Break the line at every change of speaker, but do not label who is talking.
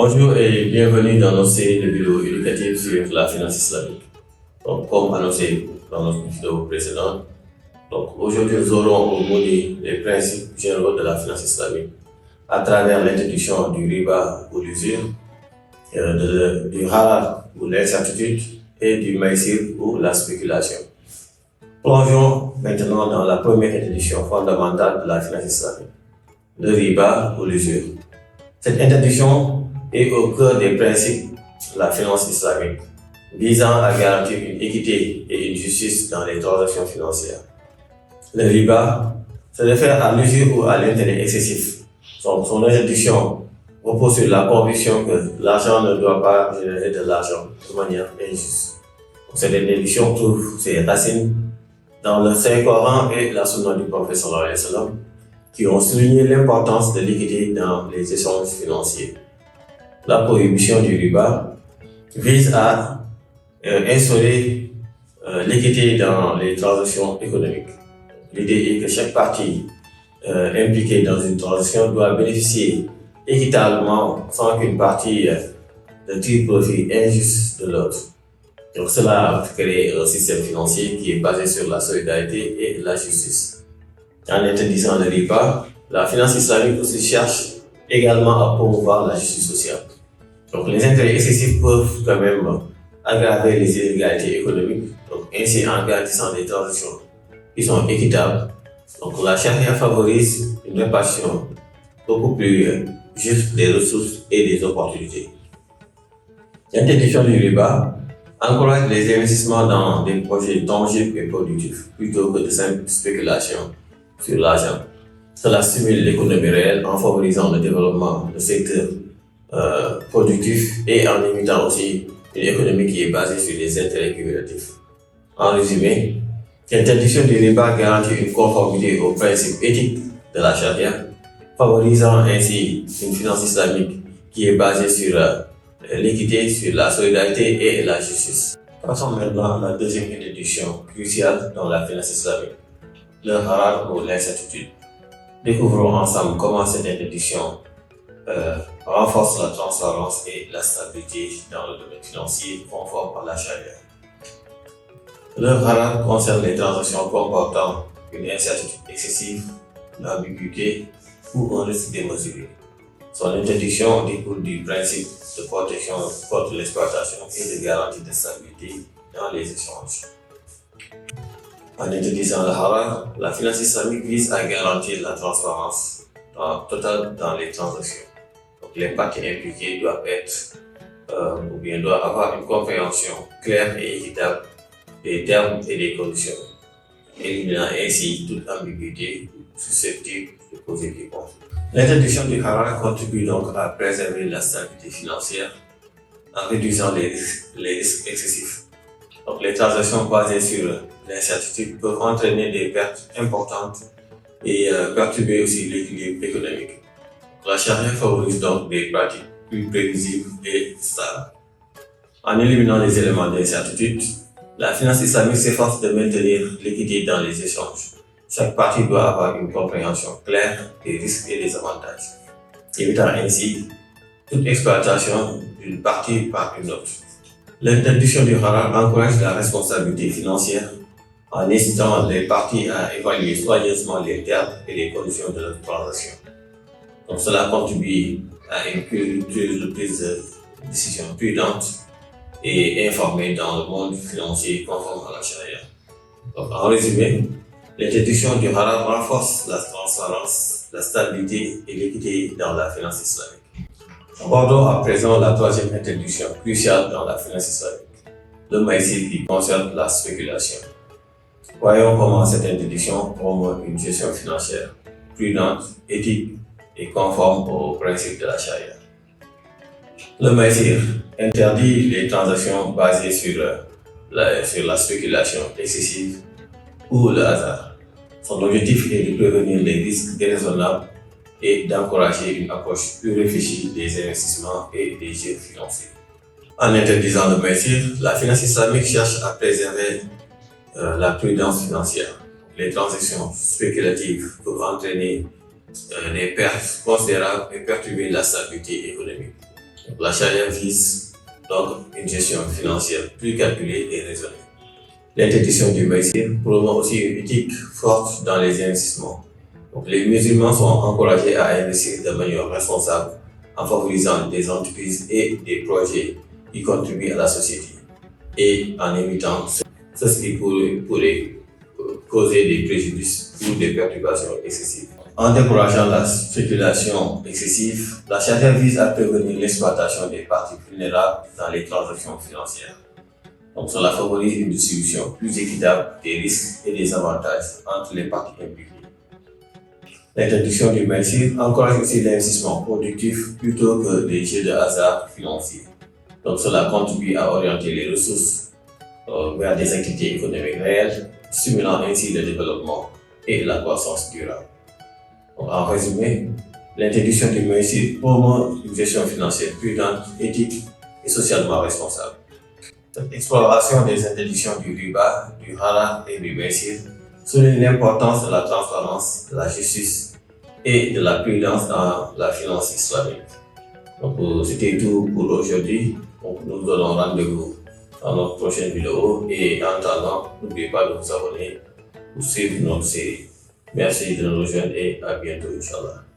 Bonjour et bienvenue dans notre série de vidéos éducatives sur la finance islamique. Donc, comme annoncé dans notre vidéo précédente, aujourd'hui nous aurons au menu les principes généraux de la finance islamique à travers l'introduction du riba ou l'usure, du halal ou l'incertitude et du maïsir ou la spéculation. Plongeons maintenant dans la première introduction fondamentale de la finance islamique, le riba ou l'usure. Cette introduction est au cœur des principes de la finance islamique, visant à garantir une équité et une justice dans les transactions financières. Le riba se réfère à l'usure ou à l'intérêt excessif. Son introduction repose sur la conviction que l'argent ne doit pas générer de l'argent de manière injuste. Cette introduction trouve ses racines dans le Saint-Coran et la Sunna du Prophète sallallahu alayhi wa sallam, qui ont souligné l'importance de l'équité dans les échanges financiers. La prohibition du riba vise à instaurer l'équité dans les transactions économiques. L'idée est que chaque partie impliquée dans une transaction doit bénéficier équitablement sans qu'une partie ne tire profit injuste de l'autre. Donc cela crée un système financier qui est basé sur la solidarité et la justice. En interdisant le riba, la finance islamique aussi cherche également à promouvoir la justice sociale. Donc les intérêts excessifs peuvent quand même aggraver les inégalités économiques, donc ainsi en garantissant des transactions qui sont équitables. Donc la charia favorise une répartition beaucoup plus juste des ressources et des opportunités. L'interdiction du riba encourage les investissements dans des projets tangibles et productifs plutôt que de simples spéculations sur l'argent. Cela stimule l'économie réelle en favorisant le développement de secteurs productifs et en évitant aussi une économie qui est basée sur des intérêts cumulatifs. En résumé, l'interdiction du riba garantit une conformité aux principes éthiques de la charia, favorisant ainsi une finance islamique qui est basée sur l'équité, sur la solidarité et la justice. Passons maintenant à la deuxième introduction cruciale dans la finance islamique, le haram ou l'incertitude. Découvrons ensemble comment cette introduction renforce la transparence et la stabilité dans le domaine financier conforme à la charia. Le haram concerne les transactions comportant une incertitude excessive, l'ambiguïté ou un risque démesuré. Son introduction découle du principe de protection contre l'exploitation et de garantie de stabilité dans les échanges. En introduisant le haram, la finance islamique vise à garantir la transparence totale dans les transactions. Donc, les parties impliquées doivent avoir une compréhension claire et équitable des termes et des conditions, éliminant ainsi toute ambiguïté susceptible de causer des conflits. L'introduction du haram contribue donc à préserver la stabilité financière en réduisant les risques excessifs. Donc, les transactions basées sur l'incertitude peuvent entraîner des pertes importantes et perturber aussi l'équilibre économique. La charia favorise donc des pratiques plus prévisibles et stables. En éliminant les éléments d'incertitude, la finance islamique s'efforce de maintenir l'équité dans les échanges. Chaque partie doit avoir une compréhension claire des risques et des avantages, évitant ainsi toute exploitation d'une partie par une autre. L'introduction du haram encourage la responsabilité financière en incitant les parties à évaluer soigneusement les termes et les conditions de leur transaction. Donc cela contribue à une culture de prise de décision prudente et informée dans le monde financier conforme à la charia. Donc en résumé, l'introduction du haram renforce la transparence, la stabilité et l'équité dans la finance islamique. Abordons à présent la troisième introduction cruciale dans la finance islamique, le maïsir qui concerne la spéculation. Voyons comment cette introduction promeut une gestion financière prudente, éthique et conforme aux principes de la charia. Le maïsir interdit les transactions basées sur la spéculation excessive ou le hasard. Son objectif est de prévenir les risques déraisonnables et d'encourager une approche plus réfléchie des investissements et des jeux financiers. En interdisant le maïsir, la finance islamique cherche à préserver la prudence financière. Les transactions spéculatives peuvent entraîner des pertes considérables et perturber la stabilité économique. La charia vise donc une gestion financière plus calculée et raisonnée. L'interdiction du maïsir promeut aussi une éthique forte dans les investissements. Donc, les musulmans sont encouragés à investir de manière responsable en favorisant des entreprises et des projets qui contribuent à la société et en évitant ce qui pourrait causer des préjudices ou des perturbations excessives. En décourageant la spéculation excessive, la charia vise à prévenir l'exploitation des parties vulnérables dans les transactions financières. Donc, cela favorise une distribution plus équitable des risques et des avantages entre les parties impliquées. L'introduction du maïsir encourage aussi l'investissement productif plutôt que les jeux de hasard financiers. Donc, cela contribue à orienter les ressources vers des activités économiques réelles, stimulant ainsi le développement et la croissance durable. Donc, en résumé, l'introduction du maïsir promeut une gestion financière prudente, éthique et socialement responsable. L'exploration des interdictions du riba, du haram et du maïsir souligne l'importance de la transparence, de la justice et de la prudence dans la finance islamique. Donc, c'était tout pour aujourd'hui. Donc, nous donnons rendez-vous dans notre prochaine vidéo et en attendant, n'oubliez pas de vous abonner pour suivre notre série. Merci de nous rejoindre et à bientôt, Inch'Allah.